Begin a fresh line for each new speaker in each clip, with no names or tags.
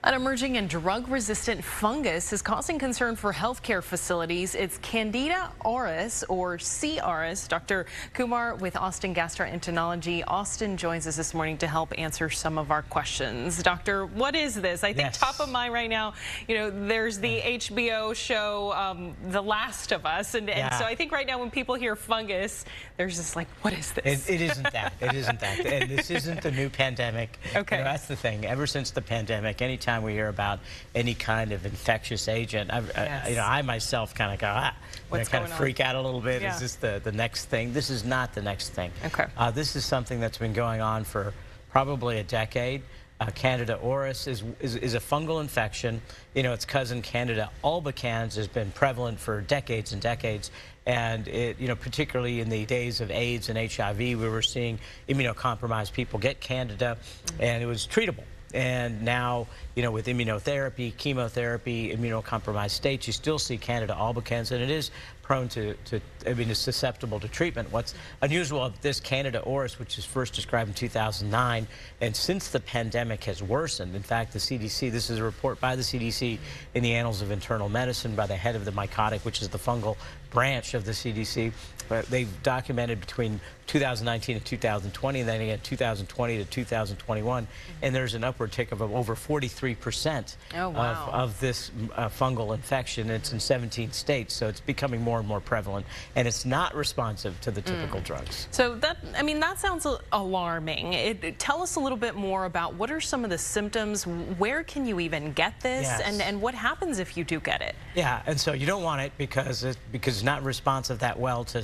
An emerging and drug-resistant fungus is causing concern for healthcare facilities. It's Candida Auris, or C-Auris. Dr. Kumar with Austin Gastroenterology. Austin joins us this morning to help answer some of our questions. Doctor, what is this? I think top of mind right now, there's the HBO show, The Last of Us. And so I think right now when people hear fungus, there's just like, what is this?
It isn't that. It isn't that. And this isn't the new pandemic.
Okay.
That's the thing. Ever since the pandemic, anytime we hear about any kind of infectious agent, I myself kind of go, kind of freak out a little bit.
Yeah.
Is this the next thing? This is not the next thing.
Okay.
This is something that's been going on for probably a decade. Candida auris is a fungal infection. Its cousin Candida albicans has been prevalent for decades and decades. And it, particularly in the days of AIDS and HIV, we were seeing immunocompromised people get Candida, and it was treatable. And now, with immunotherapy, chemotherapy, immunocompromised states, you still see Candida albicans, and it is prone it's susceptible to treatment. What's unusual of this Candida auris, which was first described in 2009, and since the pandemic has worsened, in fact, the CDC, this is a report by the CDC in the Annals of Internal Medicine by the head of the mycotic, which is the fungal branch of the CDC, but they've documented between 2019 and 2020, and then again 2020 to 2021, and there's an upward tick of over 43% of this fungal infection. It's in 17 states, so it's becoming more and more prevalent, and it's not responsive to the typical drugs.
So that sounds alarming. Tell us a little bit more about what are some of the symptoms, where can you even get this, and what happens if you do get it? Yeah,
and so you don't want it because it's not responsive that well to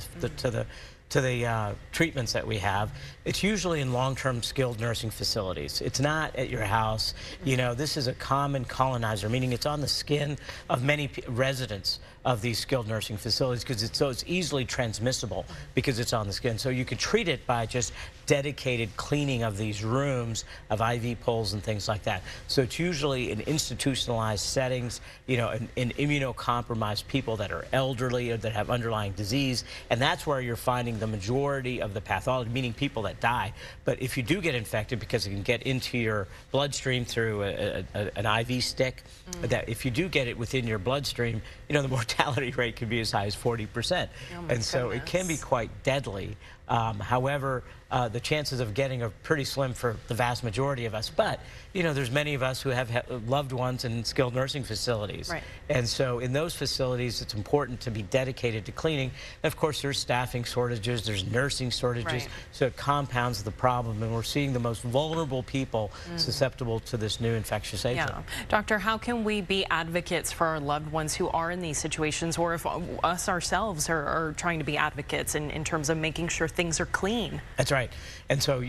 the treatments that we have. It's usually in long-term skilled nursing facilities. It's not at your house. This is a common colonizer, meaning it's on the skin of many residents of these skilled nursing facilities because it's easily transmissible because it's on the skin. So you could treat it by just dedicated cleaning of these rooms of IV poles and things like that. So it's usually in institutionalized settings, in immunocompromised people that are elderly or that have underlying disease, and that's where you're finding the majority of the pathology, meaning people that die. But if you do get infected, because it can get into your bloodstream through an IV stick, that if you do get it within your bloodstream, the mortality rate can be as high as 40%. And so it can be quite deadly. However, the chances of getting are pretty slim for the vast majority of us. But, there's many of us who have loved ones in skilled nursing facilities.
Right.
And so in those facilities, it's important to be dedicated to cleaning. And of course, there's staffing shortages, there's nursing shortages,
right.
So it compounds the problem. And we're seeing the most vulnerable people susceptible to this new infectious agent.
Yeah. Doctor, how can we be advocates for our loved ones who are in these situations, or if us ourselves are trying to be advocates in terms of making sure things are clean?
That's right. And so,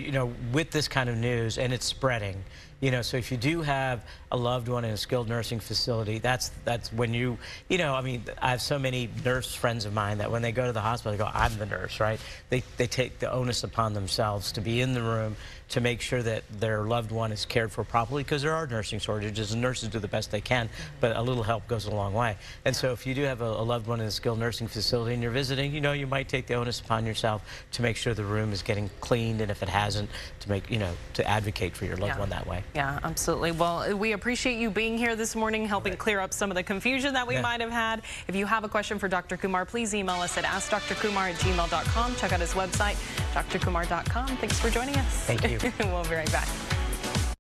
with this kind of news, and it's spreading, so if you do have a loved one in a skilled nursing facility, that's when I have so many nurse friends of mine that when they go to the hospital, they go, I'm the nurse, right? They take the onus upon themselves to be in the room to make sure that their loved one is cared for properly, because there are nursing shortages and nurses do the best they can, but a little help goes a long way. And so if you do have a loved one in a skilled nursing facility and you're visiting, you might take the onus upon yourself to make sure the room is getting cleaned, and if it hasn't, to make, to advocate for your loved one that way.
Yeah, absolutely. Well, we appreciate you being here this morning, helping clear up some of the confusion that we might have had. If you have a question for Dr. Kumar, please email us at askdrkumar@gmail.com. Check out his website, drkumar.com. Thanks for joining us.
Thank you.
We'll be right back.